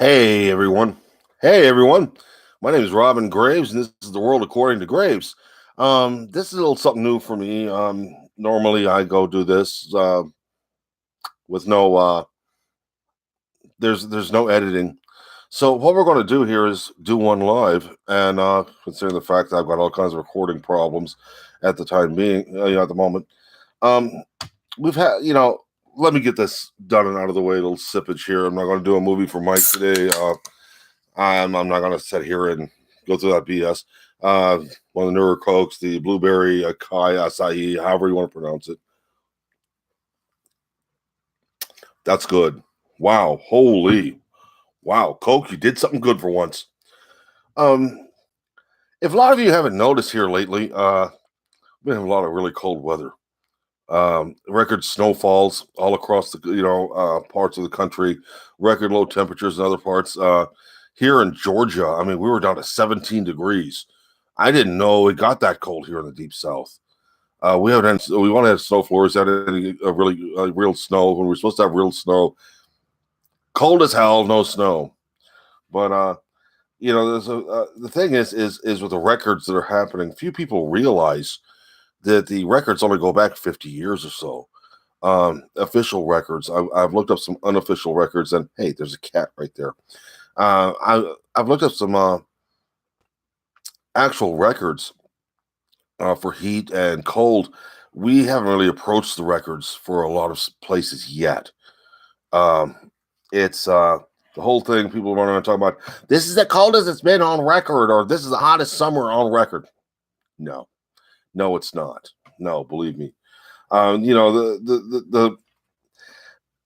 Hey everyone. Hey everyone. My name is Robin Graves, and this is the world according to Graves. This is a little something new for me. Normally I go do this with no there's no editing. So what we're going to do here is do one live, and considering the fact that I've got all kinds of recording problems at the time being, at the moment, um, we've had Let me get this done and out of the way. A little sippage here. I'm not going to do a movie for Mike today. I'm not going to sit here and go through that BS. One of the newer Cokes, the blueberry Kai acai, however you want to pronounce it. That's good. Wow. Holy. Wow. Coke, you did something good for once. Um, if a lot of you haven't noticed here lately, we have a lot of really cold weather. Record snowfalls all across the parts of the country, record low temperatures in other parts. Here in Georgia, I mean, we were down to 17 degrees. I didn't know it got that cold here in the deep south. We haven't had, we want to have snow floors, had any really real snow when we're supposed to have real snow. Cold as hell, no snow. But there's the thing is with the records that are happening, few people realize that the records only go back 50 years or so. Official records. I've looked up some unofficial records, and hey, there's a cat right there. I've looked up some actual records for heat and cold. We haven't really approached the records for a lot of places yet. Um, it's the whole thing. People are running and talking about this is the coldest it's been on record, or this is the hottest summer on record. No, no, it's not. No, believe me. The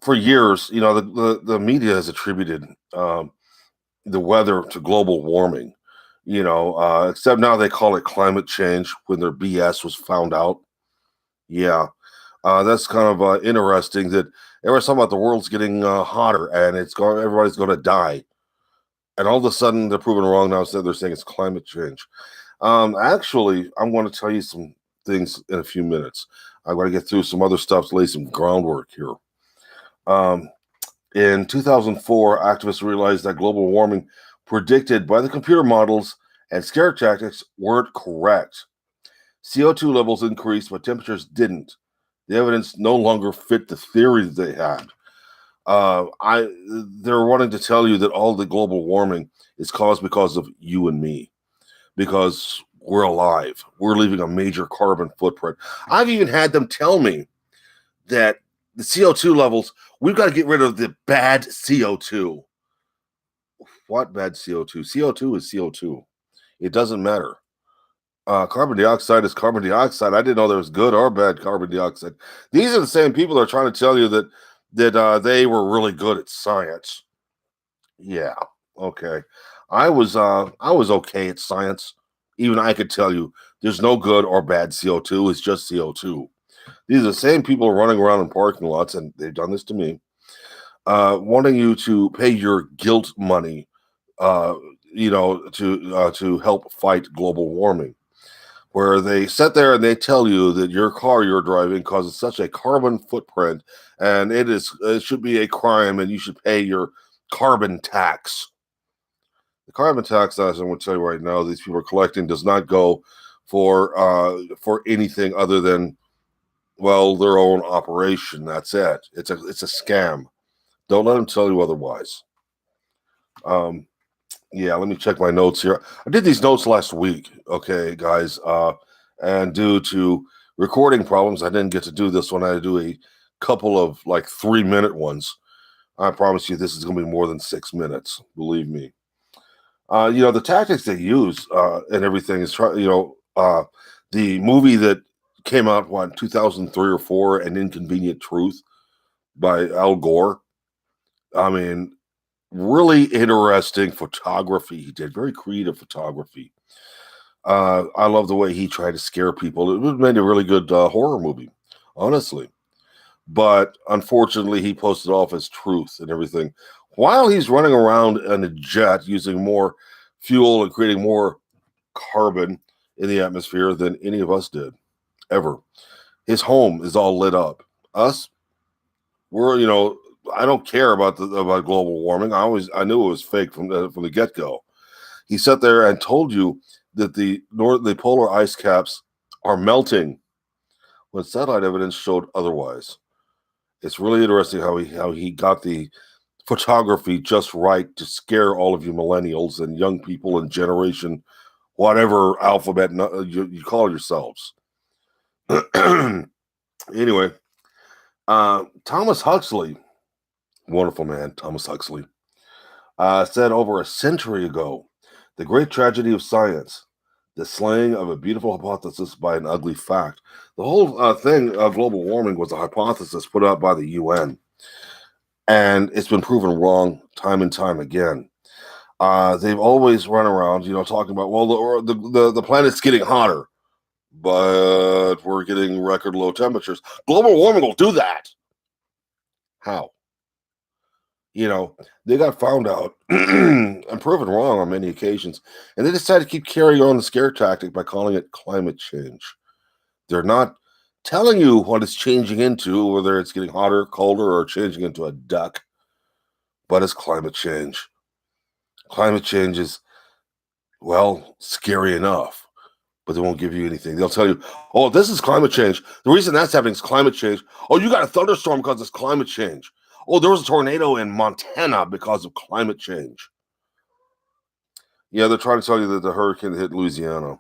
for years, the media has attributed the weather to global warming. Except now they call it climate change when their BS was found out. Yeah, that's kind of interesting that everyone's talking about the world's getting hotter and everybody's going to die, and all of a sudden they're proven wrong now. So they're saying it's climate change. Actually, I'm going to tell you some things in a few minutes. I'm going to get through some other stuff to lay some groundwork here. Um, in 2004, activists realized that global warming predicted by the computer models and scare tactics weren't correct. CO2 levels increased, but temperatures didn't. The evidence no longer fit the theory that they had. They're wanting to tell you that all the global warming is caused because of you and me, because we're alive. We're leaving a major carbon footprint. I've even had them tell me that the CO2 levels, we've got to get rid of the bad CO2. What bad CO2? CO2 is CO2. It doesn't matter. Carbon dioxide is carbon dioxide. I didn't know there was good or bad carbon dioxide. These are the same people that are trying to tell you that they were really good at science. Yeah, okay. I was okay at science. Even I could tell you there's no good or bad CO2. It's just CO2. These are the same people running around in parking lots, and they've done this to me, wanting you to pay your guilt money, to help fight global warming, where they sit there and they tell you that your car you're driving causes such a carbon footprint, and it should be a crime, and you should pay your carbon tax. The carbon tax, as I'm going to tell you right now, these people are collecting does not go for anything other than, well, their own operation. That's it. It's a scam. Don't let them tell you otherwise. Yeah, let me check my notes here. I did these notes last week, okay, guys. And due to recording problems, I didn't get to do this one. I had to do a couple of like 3-minute ones. I promise you, this is going to be more than 6 minutes. Believe me. The tactics they use and everything is the movie that came out, 2003 or 4, An Inconvenient Truth by Al Gore. I mean, really interesting photography. He did very creative photography. I love the way he tried to scare people. It made a really good horror movie, honestly. But unfortunately, he posted off as truth and everything while he's running around in a jet using more fuel and creating more carbon in the atmosphere than any of us did ever. His home is all lit up. Us, we're I don't care about global warming. I knew it was fake from the get go. He sat there and told you that the polar ice caps are melting when satellite evidence showed otherwise. It's really interesting how he got the photography just right to scare all of you millennials and young people and generation whatever alphabet you call yourselves. Anyway, Thomas Huxley, wonderful man, Thomas Huxley, said over a century ago, the great tragedy of science, the slaying of a beautiful hypothesis by an ugly fact. The whole thing of global warming was a hypothesis put out by the UN, and it's been proven wrong time and time again. They've always run around, talking about, well, the planet's getting hotter, but we're getting record low temperatures. Global warming will do that. How? They got found out and proven wrong on many occasions, and they decided to keep carrying on the scare tactic by calling it climate change. They're not telling you what it's changing into, whether it's getting hotter, colder, or changing into a duck, but it's climate change. Climate change is, well, scary enough, but they won't give you anything. They'll tell you, oh, this is climate change. The reason that's happening is climate change. Oh, you got a thunderstorm because it's climate change. Oh, there was a tornado in Montana because of climate change. Yeah, they're trying to tell you that the hurricane that hit Louisiana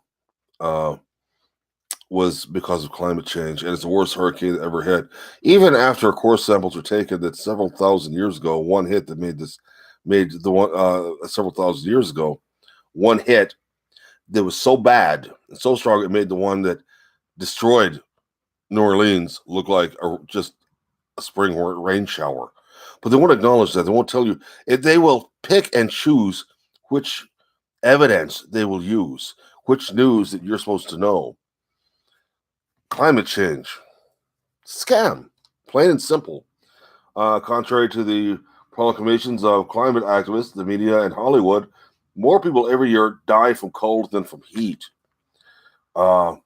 was because of climate change, and it's the worst hurricane that ever hit. Even after core samples were taken that several thousand years ago, one hit that made the one several thousand years ago, one hit that was so bad and so strong it made the one that destroyed New Orleans look like just a spring rain shower. But they won't acknowledge that. They won't tell you. They will pick and choose which evidence they will use, which news that you're supposed to know. Climate change. Scam. Plain and simple. Contrary to the proclamations of climate activists, the media, and Hollywood, more people every year die from cold than from heat. I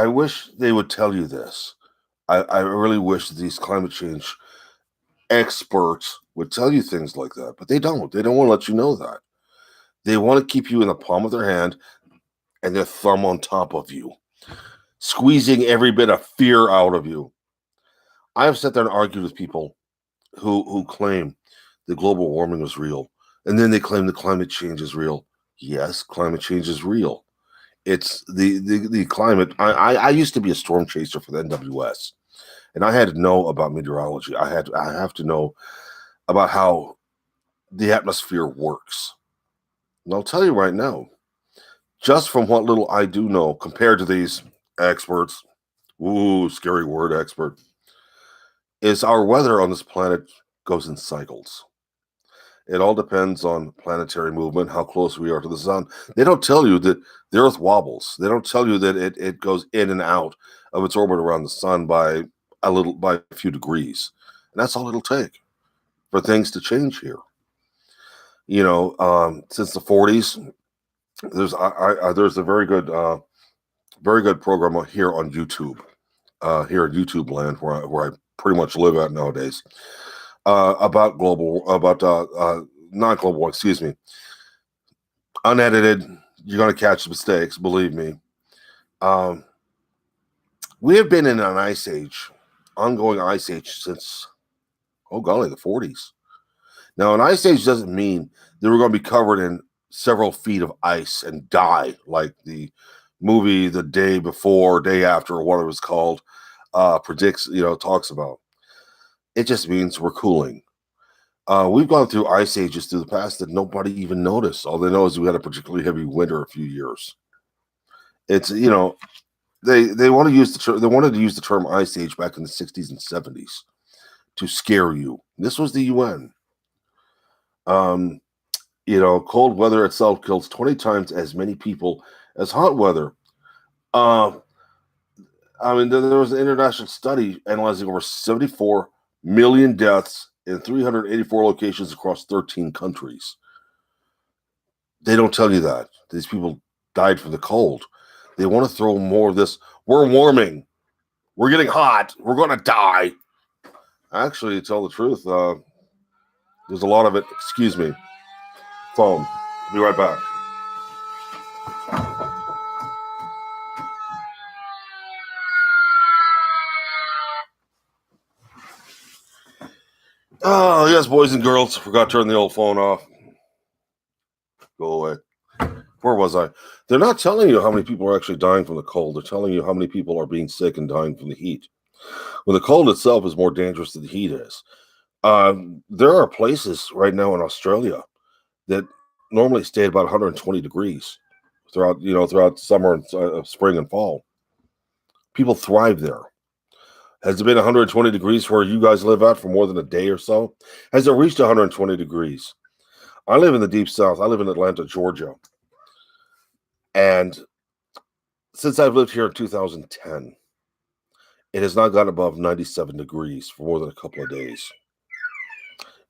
wish they would tell you this. I really wish that these climate change experts would tell you things like that, but they don't. They don't want to let you know that. They want to keep you in the palm of their hand and their thumb on top of you, squeezing every bit of fear out of you. I have sat there and argued with people who claim that global warming is real, and then they claim that climate change is real. Yes, climate change is real. It's the climate. I used to be a storm chaser for the NWS, and I had to know about meteorology. I have to know about how the atmosphere works. And I'll tell you right now, just from what little I do know compared to these experts, ooh, scary word, expert, is our weather on this planet goes in cycles. It all depends on planetary movement, how close we are to the sun. They don't tell you that the Earth wobbles. They don't tell you that it goes in and out of its orbit around the sun by a few degrees. And that's all it'll take for things to change here. Since the 40s, there's a very good program here on YouTube, here in YouTube land where I pretty much live at nowadays, about not global, excuse me, unedited. You're going to catch the mistakes, believe me. We have been in an ice age, ongoing ice age since, oh golly, the 40s. Now, an ice age doesn't mean that we're going to be covered in several feet of ice and die like the movie The Day Before, Day After, or whatever it's called, talks about. It just means we're cooling. We've gone through ice ages through the past that nobody even noticed. All they know is we had a particularly heavy winter a few years. It's they want to use they wanted to use the term ice age back in the 60s and 70s to scare you. This was the UN. Cold weather itself kills 20 times as many people as hot weather. There was an international study analyzing over 74 million deaths in 384 locations across 13 countries. They don't tell you that. These people died from the cold. They want to throw more of this. We're warming. We're getting hot. We're going to die. Actually, to tell the truth, there's a lot of it. Excuse me. Phone. Be right back. Oh, yes, boys and girls. Forgot to turn the old phone off. Go away. Where was I? They're not telling you how many people are actually dying from the cold. They're telling you how many people are being sick and dying from the heat. Well, the cold itself is more dangerous than the heat is. There are places right now in Australia that normally stay at about 120 degrees throughout summer and spring and fall. People thrive there. Has it been 120 degrees where you guys live at for more than a day or so? Has it reached 120 degrees? I live in the deep south. I live in Atlanta, Georgia. And since I've lived here in 2010, it has not gotten above 97 degrees for more than a couple of days.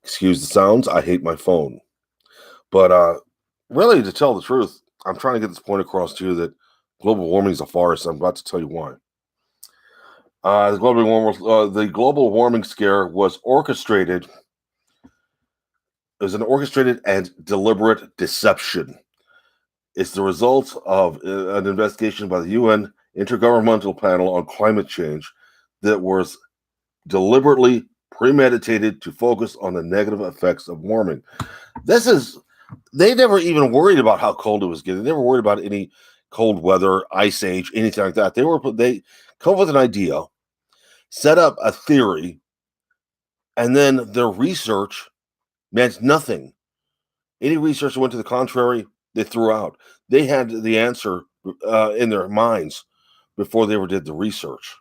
Excuse the sounds. I hate my phone. But really, to tell the truth, I'm trying to get this point across to you that global warming is a farce. I'm about to tell you why. The global warming scare was orchestrated. It was an orchestrated and deliberate deception. It's the result of an investigation by the UN Intergovernmental Panel on Climate Change that was deliberately premeditated to focus on the negative effects of warming. They never even worried about how cold it was getting. They never worried about any cold weather, ice age, anything like that. They come up with an idea, set up a theory, and then their research meant nothing. Any research that went to the contrary, they threw out. They had the answer in their minds before they ever did the research.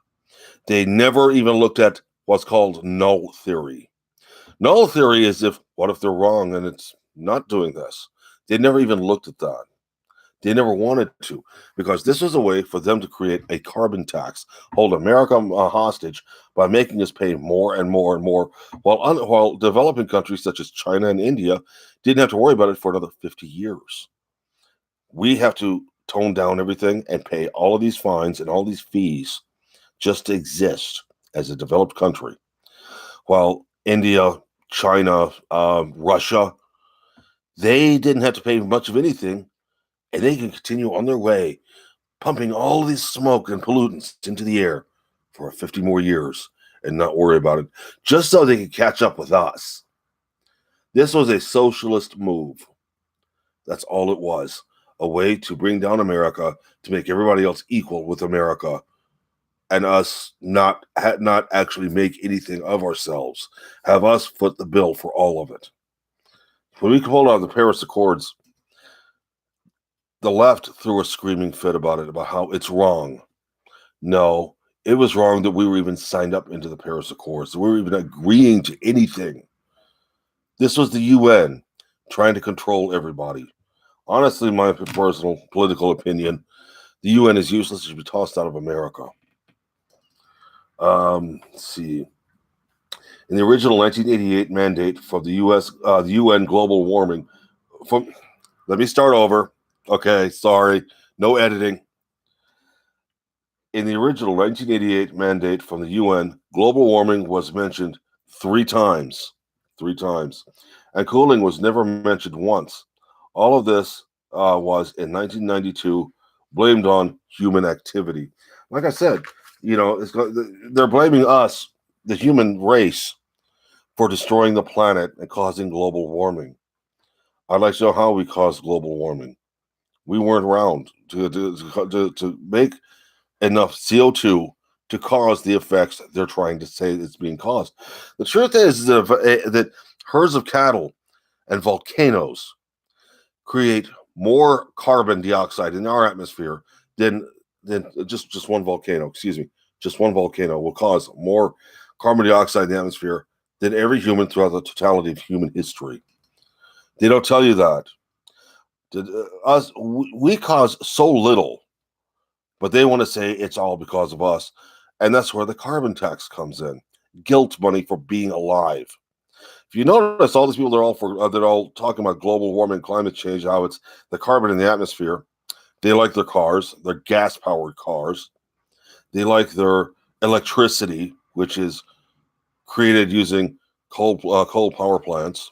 They never even looked at what's called null theory. Null theory is what if they're wrong and it's not doing this? They never even looked at that. They never wanted to, because this was a way for them to create a carbon tax, hold America hostage by making us pay more and more and more, while developing countries such as China and India didn't have to worry about it for another 50 years. We have to tone down everything and pay all of these fines and all these fees just to exist as a developed country, while India, China, Russia, they didn't have to pay much of anything, and they can continue on their way, pumping all this smoke and pollutants into the air for 50 more years and not worry about it, just so they can catch up with us. This was a socialist move. That's all it was. A way to bring down America, to make everybody else equal with America, and us not actually make anything of ourselves. Have us foot the bill for all of it. When we pulled out the Paris Accords, the left threw a screaming fit about it, about how it's wrong. No, it was wrong that we were even signed up into the Paris Accords, that we were even agreeing to anything. This was the UN trying to control everybody. Honestly, my personal political opinion, the UN is useless. It should be tossed out of America. Let's see. In the original 1988 mandate for the UN global warming, let me start over. Okay, sorry, no editing. In the original 1988 mandate from the UN, global warming was mentioned three times, and cooling was never mentioned once. All of this was in 1992 blamed on human activity. Like I said, they're blaming us, the human race, for destroying the planet and causing global warming. I'd like to know how we caused global warming. We weren't around to make enough CO2 to cause the effects they're trying to say it's being caused. The truth is that herds of cattle and volcanoes create more carbon dioxide in our atmosphere than just one volcano. Excuse me, just one volcano will cause more carbon dioxide in the atmosphere than every human throughout the totality of human history. They don't tell you that. We cause so little, but they want to say it's all because of us. And that's where the carbon tax comes in. Guilt money for being alive. If you notice, all these people, they're all talking about global warming, climate change, how it's the carbon in the atmosphere. They like their cars, their gas-powered cars. They like their electricity, which is created using coal power plants,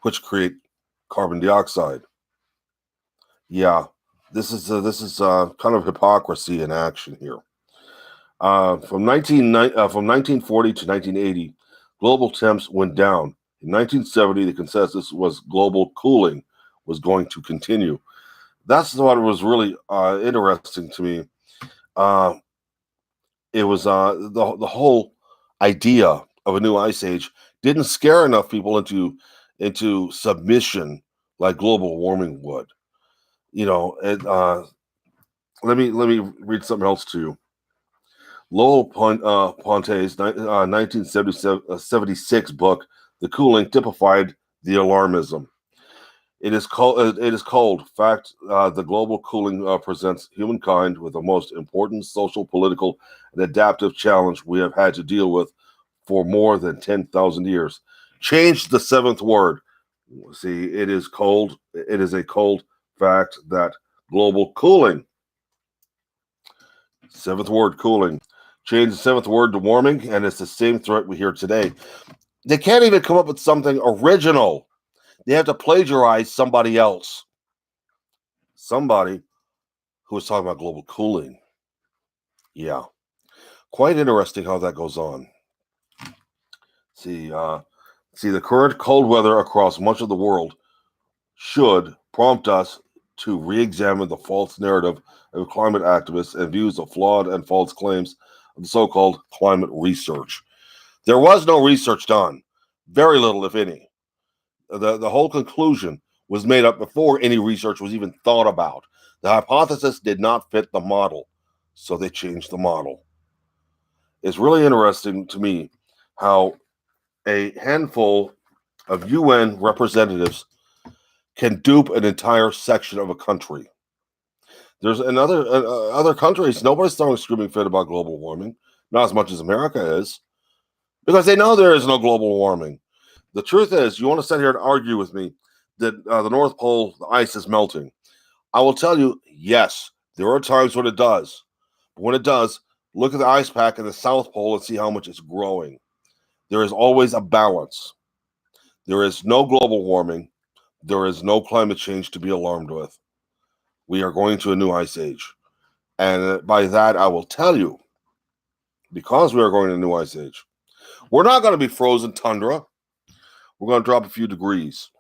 which create carbon dioxide. Yeah, this is kind of hypocrisy in action here. From 1940 to 1980, global temps went down. In 1970, the consensus was global cooling was going to continue. That's what was really interesting to me. Uh, it was the whole idea of a new ice age didn't scare enough people into submission like global warming would. You know, let me read something else to you. Lowell Ponte's 1976 book, "The Cooling," typified the alarmism. It is called fact. The global cooling presents humankind with the most important social, political, and adaptive challenge we have had to deal with for more than 10,000 years. Change the seventh word. See, it is cold. It is a cold fact that global cooling. Seventh word, cooling. Change the seventh word to warming, and it's the same threat we hear today. They can't even come up with something original. They have to plagiarize somebody else. Somebody who was talking about global cooling. Yeah. Quite interesting how that goes on. See, the current cold weather across much of the world should prompt us to re-examine the false narrative of climate activists and views of flawed and false claims of the so-called climate research. There was no research done, very little, if any. The whole conclusion was made up before any research was even thought about. The hypothesis did not fit the model, so they changed the model. It's really interesting to me how a handful of UN representatives can dupe an entire section of a country. There's other countries, nobody's throwing a screaming fit about global warming, not as much as America is, because they know there is no global warming. The truth is, you want to sit here and argue with me that the North Pole, the ice is melting. I will tell you, yes, there are times when it does. But when it does, look at the ice pack in the South Pole and see how much it's growing. There is always a balance. There is no global warming. There is no climate change to be alarmed with. We are going to a new ice age. And by that, I will tell you, because we are going to a new ice age, we're not going to be frozen tundra. We're going to drop a few degrees.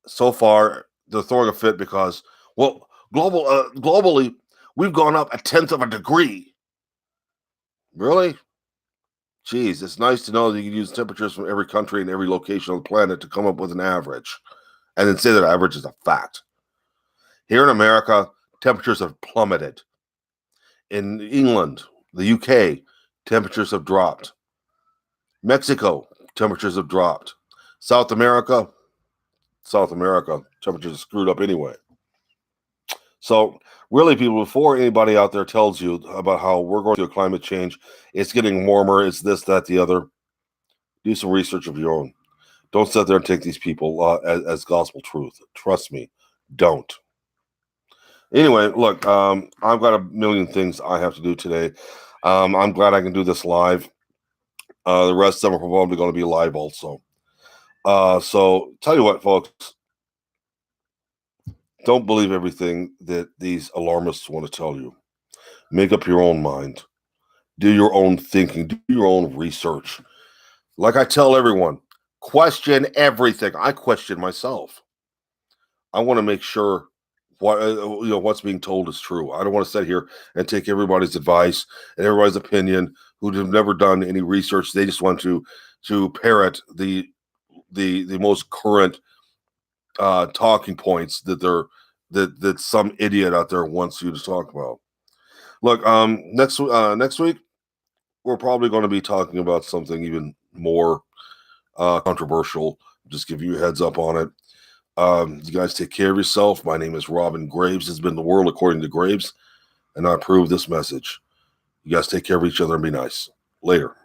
So far, they're throwing a fit because, well, globally, we've gone up 1/10 of a degree. Really? Geez, it's nice to know that you can use temperatures from every country and every location on the planet to come up with an average, and then say that average is a fact. Here in America, temperatures have plummeted. In England, the UK, temperatures have dropped. Mexico, temperatures have dropped. South America, temperatures are screwed up anyway. So, really, people, before anybody out there tells you about how we're going through climate change, it's getting warmer, it's this, that, the other, do some research of your own. Don't sit there and take these people as gospel truth. Trust me, don't. Anyway, look, I've got a million things I have to do today. I'm glad I can do this live. The rest of them are probably going to be live also. So, tell you what, folks, don't believe everything that these alarmists want to tell you. Make up your own mind. Do your own thinking. Do your own research. Like I tell everyone, question everything. I question myself. I want to make sure what's being told is true. I don't want to sit here and take everybody's advice and everybody's opinion who have never done any research. They just want to parrot the most current talking points that some idiot out there wants you to talk about. Look, next week we're probably going to be talking about something even more controversial. Just give you a heads up on it. You guys take care of yourself. My name is Robin Graves. It's been The World According to Graves, and I approve this message. You guys take care of each other and be nice. Later.